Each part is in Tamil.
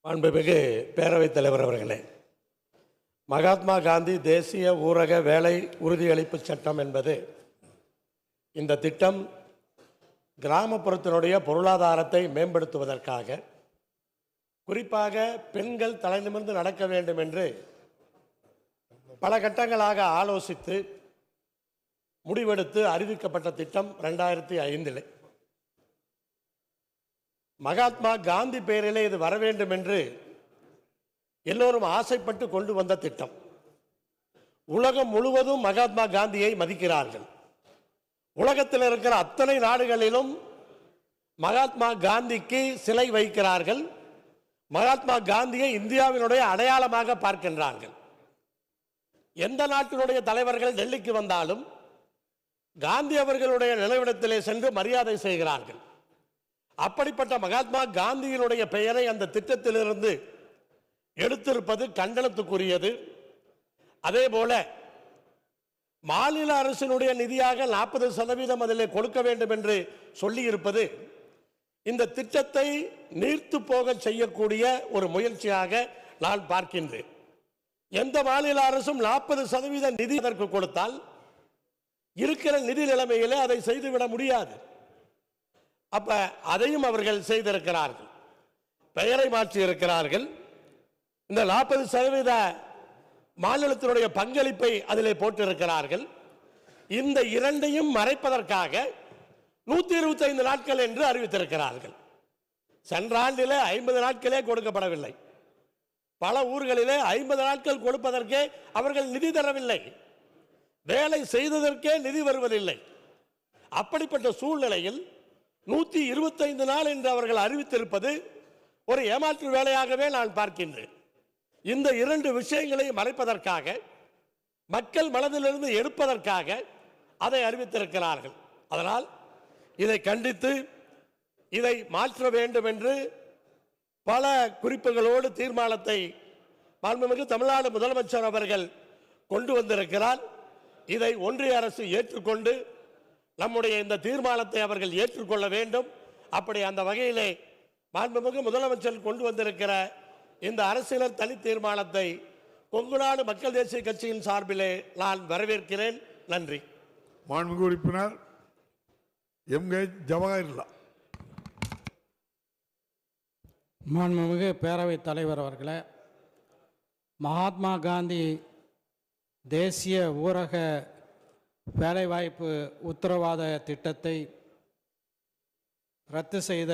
மாண்புமிகு பேரவைத் தலைவர் அவர்களே, மகாத்மா காந்தி தேசிய ஊரக வேலை உறுதியளிப்பு சட்டம் என்பது இந்த திட்டம் கிராமப்புறத்தினுடைய பொருளாதாரத்தை மேம்படுத்துவதற்காக, குறிப்பாக பெண்கள் தலைநிமிர்ந்து நடக்க வேண்டும் என்று பல கட்டங்களாக ஆலோசித்து முடிவெடுத்து அறிவிக்கப்பட்ட திட்டம் 2005. மகாத்மா காந்தி பெயரிலே இது வர வேண்டும் என்று எல்லோரும் ஆசைப்பட்டு கொண்டு வந்த திட்டம். உலகம் முழுவதும் மகாத்மா காந்தியை மதிக்கிறார்கள். உலகத்தில் இருக்கிற அத்தனை நாடுகளிலும் மகாத்மா காந்திக்கு சிலை வைக்கிறார்கள். மகாத்மா காந்தியை இந்தியாவினுடைய அடையாளமாக பார்க்கின்றார்கள். எந்த நாட்டினுடைய தலைவர்கள் டெல்லிக்கு வந்தாலும் காந்தி அவர்களுடைய நினைவிடத்திலே சென்று மரியாதை செய்கிறார்கள். அப்படிப்பட்ட மகாத்மா காந்தியினுடைய பெயரை அந்த திட்டத்திலிருந்து எடுத்திருப்பது கண்டனத்துக்குரியது. அதே போல மாநில அரசினுடைய நிதியாக 40% அதிலே கொடுக்க வேண்டும் என்று சொல்லியிருப்பது இந்த திட்டத்தை நீர்த்து போக செய்யக்கூடிய ஒரு முயற்சியாக நான் பார்க்கின்றேன். எந்த மாநில அரசும் 40% நிதி அதற்கு கொடுத்தால் இருக்கிற நிதி நிலைமையிலே அதை செய்துவிட முடியாது. அப்ப அதையும் அவர்கள் செய்திருக்கிறார்கள். பெயரை மாற்றி இருக்கிறார்கள். இந்த 40% மாநிலத்தினுடைய பங்களிப்பை அதிலே போட்டிருக்கிறார்கள். இந்த இரண்டையும் மறைப்பதற்காக 125 நாட்கள் என்று அறிவித்திருக்கிறார்கள். சென்ற ஆண்டிலே 50 நாட்களே கொடுக்கப்படவில்லை. பல ஊர்களிலே 50 நாட்கள் கொடுப்பதற்கே அவர்கள் நிதி தரவில்லை. வேலை செய்ததற்கே நிதி வருவதில்லை. அப்படிப்பட்ட சூழ்நிலையில் 125 நாள் என்று அவர்கள் அறிவித்திருப்பது ஒரு ஏமாற்று வேலையாகவே நான் பார்க்கின்றேன். இந்த இரண்டு விஷயங்களை மறைப்பதற்காக, மக்கள் மனதிலிருந்து எடுப்பதற்காக அதை அறிவித்திருக்கிறார்கள். அதனால் இதை கண்டித்து இதை மாற்ற வேண்டும் என்று பல குறிப்புகளோடு தீர்மானத்தை மாண்புமிகு தமிழ்நாடு முதலமைச்சர் அவர்கள் கொண்டு வந்திருக்கிறார். இதை ஒன்றிய அரசு ஏற்றுக்கொண்டு நம்முடைய இந்த தீர்மானத்தை அவர்கள் ஏற்றுக்கொள்ள வேண்டும். அப்படி அந்த வகையிலே மாண்புமிகு முதலமைச்சர் கொண்டு வந்திருக்கிற இந்த அரசியல் தனி தீர்மானத்தை கொங்கு நாடு மக்கள் தேசிய கட்சியின் சார்பிலே நான் வரவேற்கிறேன். நன்றி. மாண்புமிகு உறுப்பினர் எம்.கே. ஜவஹர்லா. மாண்புமிகு பேரவைத் தலைவர் அவர்களே, மகாத்மா காந்தி தேசிய ஊரக வேலைவாய்ப்பு உத்தரவாத திட்டத்தை ரத்து செய்த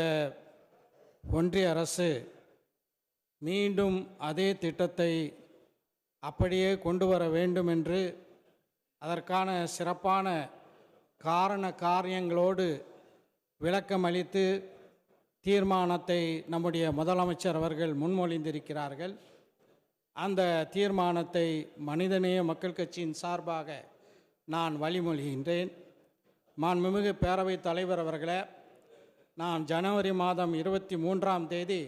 ஒன்றிய அரசு மீண்டும் அதே திட்டத்தை அப்படியே கொண்டு வர வேண்டும் என்று அதற்கான சிறப்பான காரியங்களோடு விளக்கம் அளித்து தீர்மானத்தை நம்முடைய முதலமைச்சர் அவர்கள் முன்மொழிந்திருக்கிறார்கள். அந்த தீர்மானத்தை மனிதநேய மக்கள் கட்சியின் சார்பாக நான் வழிமொழிகின்றேன். மாண்புமிகு பேரவைத் தலைவர் அவர்களே, நான் ஜனவரி மாதம் 23ஆம் தேதி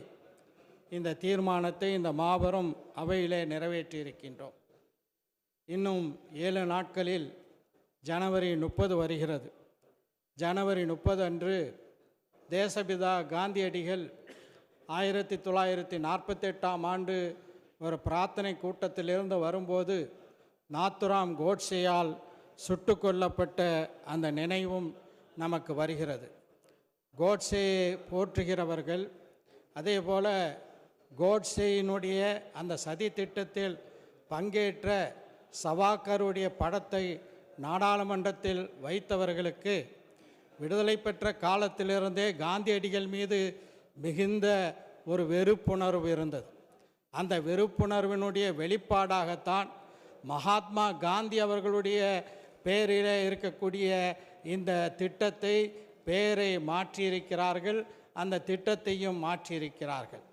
இந்த தீர்மானத்தை இந்த மாபெரும் அவையிலே நிறைவேற்றியிருக்கின்றோம். இன்னும் 7 நாட்களில் ஜனவரி 30 வருகிறது. ஜனவரி 30 அன்று தேசபிதா காந்தியடிகள் 1948ஆம் ஆண்டு ஒரு பிரார்த்தனை கூட்டத்திலிருந்து வரும்போது நாத்துராம் கோட்சேயால் சுட்டு கொல்லப்பட்ட அந்த நினைவும் நமக்கு வருகிறது. கோட்சேயை போற்றுகிறவர்கள், அதே போல் கோட்சேயினுடைய அந்த சதி திட்டத்தில் பங்கேற்ற சவாக்கருடைய படத்தை நாடாளுமன்றத்தில் வைத்தவர்களுக்கு விடுதலை பெற்ற காலத்திலிருந்தே காந்தியடிகள் மீது மிகுந்த ஒரு வெறுப்புணர்வு இருந்தது. அந்த வெறுப்புணர்வினுடைய வெளிப்பாடாகத்தான் மகாத்மா காந்தி அவர்களுடைய பெயரில் இருக்கக்கூடிய இந்த திட்டத்தை பெயரை மாற்றியிருக்கிறார்கள். அந்த திட்டத்தையும் மாற்றியிருக்கிறார்கள்.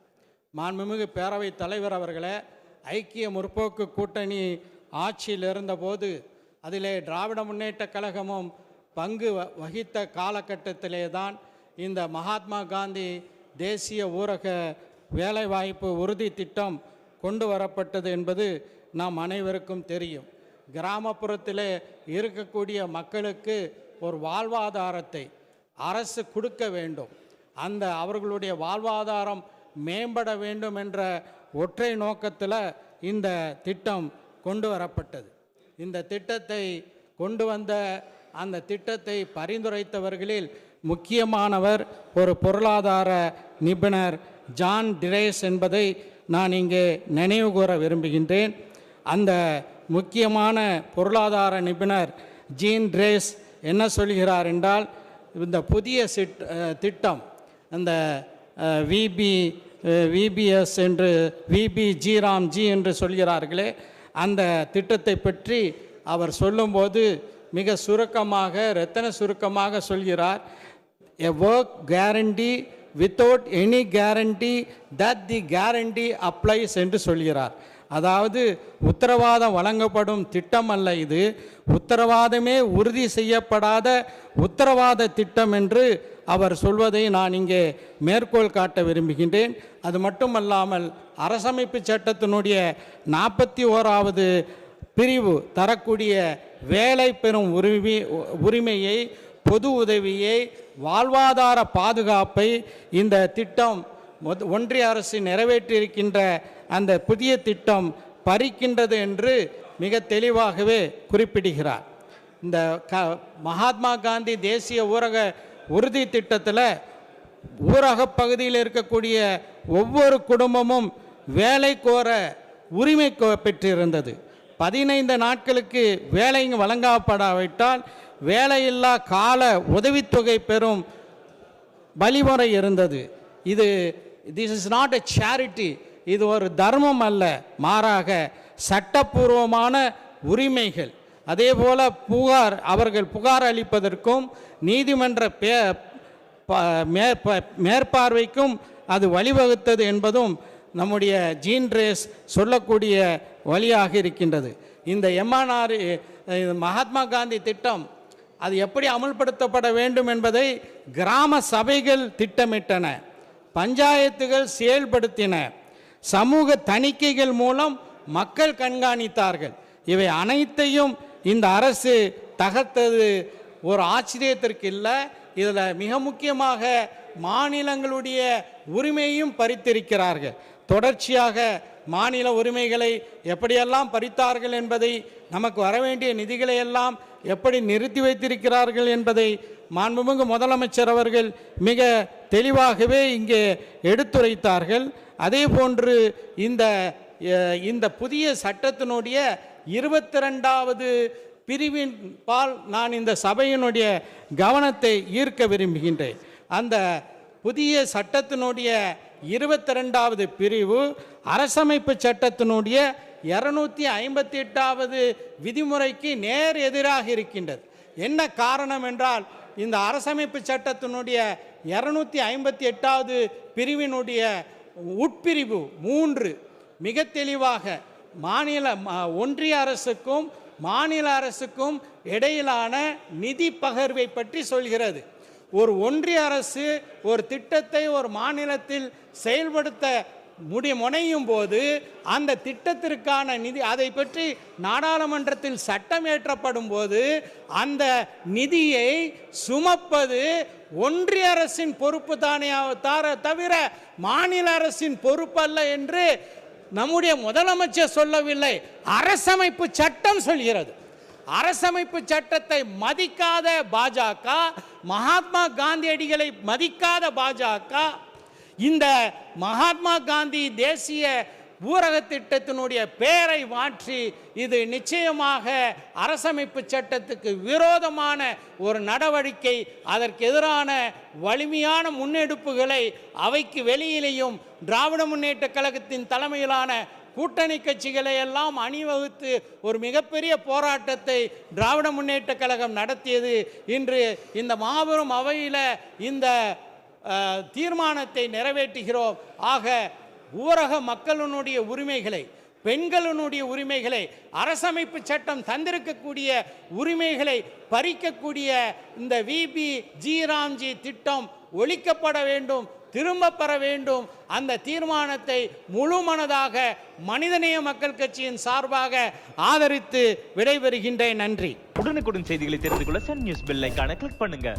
மாண்புமிகு பேரவைத் தலைவர் அவர்களே, ஐக்கிய முற்போக்கு கூட்டணி ஆட்சியில் இருந்தபோது அதிலே திராவிட முன்னேற்ற கழகமும் பங்கு வகித்த காலகட்டத்திலே தான் இந்த மகாத்மா காந்தி தேசிய ஊரக வேலைவாய்ப்பு உறுதி திட்டம் கொண்டு வரப்பட்டது என்பது நாம் அனைவருக்கும் தெரியும். கிராமப்புறத்தில் இருக்கக்கூடிய மக்களுக்கு ஒரு வாழ்வாதாரத்தை அரசு கொடுக்க வேண்டும். அந்த அவர்களுடைய வாழ்வாதாரம் மேம்பட வேண்டும் என்ற ஒற்றை நோக்கத்தில் இந்த திட்டம் கொண்டு வரப்பட்டது. இந்த திட்டத்தை கொண்டு வந்த அந்த திட்டத்தை பரிந்துரைத்தவர்களில் முக்கியமானவர் ஒரு பொருளாதார நிபுணர் ஜான் டிரேஸ் என்பதை நான் இங்கே நினைவு கூற விரும்புகின்றேன். அந்த முக்கியமான பொருளாதார நிபுணர் ஜீன் டிரேஸ் என்ன சொல்கிறார் என்றால், இந்த புதிய திட்டம் அந்த விபிஎஸ் என்று விபிஜிராம்ஜி என்று சொல்கிறார்களே, அந்த திட்டத்தை பற்றி அவர் சொல்லும்போது மிக சுருக்கமாக, ரத்தன சுருக்கமாக சொல்கிறார். A work guarantee without any guarantee that the guarantee applies என்று சொல்கிறார். அதாவது உத்தரவாதம் வழங்கப்படும் திட்டம் அல்ல இது, உத்தரவாதமே உறுதி செய்யப்படாத உத்தரவாத திட்டம் என்று அவர் சொல்வதை நான் இங்கே மேற்கோள் காட்ட விரும்புகின்றேன். அது மட்டுமல்லாமல் அரசமைப்பு சட்டத்தினுடைய 41வது பிரிவு தரக்கூடிய வேலை பெறும் உரிமையை, பொது உதவியை, வாழ்வாதார பாதுகாப்பை இந்த திட்டம் ஒன்றிய அரசு நிறைவேற்றியிருக்கின்ற அந்த புதிய திட்டம் பறிக்கின்றது என்று மிக தெளிவாகவே குறிப்பிடுகிறார். இந்த மகாத்மா காந்தி தேசிய ஊரக உறுதி திட்டத்தில் ஊரக பகுதியில் இருக்கக்கூடிய ஒவ்வொரு குடும்பமும் வேலை கோர உரிமை பெற்றிருந்தது. 15 நாட்களுக்கு வேலை வழங்கப்படாவிட்டால் வேலையில்லா கால உதவித்தொகை பெறும் வழிமுறை இருந்தது. This is not a charity, இது ஒரு தர்மம் அல்ல, மாறாக சட்டப்பூர்வமான உரிமைகள். அதே போல அவர்கள் புகார் அளிப்பதற்கும் நீதிமன்ற மேற்பார்வைக்கும் அது வழிவகுத்தது என்பதும் நம்முடைய ஜீன் டிரேஸ் சொல்லக்கூடிய வழியாக இருக்கின்றது. இந்த எம்என்ஆர் மகாத்மா காந்தி திட்டம் அது எப்படி அமுல்படுத்தப்பட வேண்டும் என்பதை கிராம சபைகள் திட்டமிட்டன, பஞ்சாயத்துகள் செயல்படுத்தின, சமூக தணிக்கைகள் மூலம் மக்கள் கண்காணித்தார்கள். இவை அனைத்தையும் இந்த அரசு தகர்த்தது ஒரு ஆச்சரியத்திற்கு இல்லை. இதில் மிக முக்கியமாக மாநிலங்களுடைய உரிமையும் பறித்திருக்கிறார்கள். தொடர்ச்சியாக மாநில உரிமைகளை எப்படியெல்லாம் பறித்தார்கள் என்பதை, நமக்கு வரவேண்டிய நிதிகளை எல்லாம் எப்படி நிறுத்தி வைத்திருக்கிறார்கள் என்பதை மாண்புமிகு முதலமைச்சர் அவர்கள் மிக தெளிவாகவே இங்கே எடுத்துரைத்தார்கள். அதே போன்று இந்த புதிய சட்டத்தினுடைய 22வது பிரிவின் பால் நான் இந்த சபையினுடைய கவனத்தை ஈர்க்க விரும்புகின்றேன். அந்த புதிய சட்டத்தினுடைய 22வது பிரிவு அரசமைப்பு சட்டத்தினுடைய 258வது விதிமுறைக்கு நேர் எதிராக இருக்கின்றது. என்ன காரணம் என்றால், இந்த அரசமைப்பு சட்டத்தினுடைய 258வது பிரிவினுடைய உட்பிரிவு 3 மிக தெளிவாக ஒன்றிய அரசுக்கும் மாநில அரசுக்கும் இடையிலான நிதி பகிர்வை பற்றி சொல்கிறது. ஒரு ஒன்றிய அரசு ஒரு திட்டத்தை ஒரு மாநிலத்தில் செயல்படுத்த முனையும் போது அந்த திட்டத்திற்கான நிதி, அதை பற்றி நாடாளுமன்றத்தில் சட்டம் இயற்றப்படும் போது அந்த நிதியை சுமப்பது ஒன்றிய அரசின் பொறுப்பு தானே தவிர மாநில அரசின் பொறுப்பல்ல என்று நம்முடைய முதலமைச்சர் சொல்லவில்லை, அரசமைப்பு சட்டம் சொல்கிறது. அரசமைப்பு சட்டத்தை மதிக்காத பாஜக, மகாத்மா காந்தியடிகளை மதிக்காத பாஜக இந்த மகாத்மா காந்தி தேசிய ஊரக திட்டத்தினுடைய பெயரை மாற்றி இது நிச்சயமாக அரசமைப்பு சட்டத்துக்கு விரோதமான ஒரு நடவடிக்கை, அதற்கு எதிரான வலிமையான முன்னெடுப்புகளை அவைக்கு வெளியிலேயும் திராவிட முன்னேற்ற கழகத்தின் தலைமையிலான கூட்டணி கட்சிகளை எல்லாம் அணிவகுத்து ஒரு மிகப்பெரிய போராட்டத்தை திராவிட முன்னேற்ற கழகம் நடத்தியது. இன்று இந்த மாபெரும் அவையில் இந்த தீர்மானத்தை நிறைவேற்றுகிறோம். ஆக ஊரக மக்களினுடைய உரிமைகளை, பெண்களினுடைய உரிமைகளை, அரசமைப்பு சட்டம் தந்திருக்கக்கூடிய உரிமைகளை பறிக்கக்கூடிய இந்த விபிஜிராம்ஜி திட்டம் ஒழிக்கப்பட வேண்டும், திரும்ப பெற வேண்டும். அந்த தீர்மானத்தை முழுமனதாக மனிதநேய மக்கள் கட்சியின் சார்பாக ஆதரித்து விடைபெறுகின்றேன். நன்றி. உடனுக்குடன் செய்திகளை தெரிந்து கொள்ள சன் நியூஸ் பெல் ஐகானை கிளிக் பண்ணுங்க.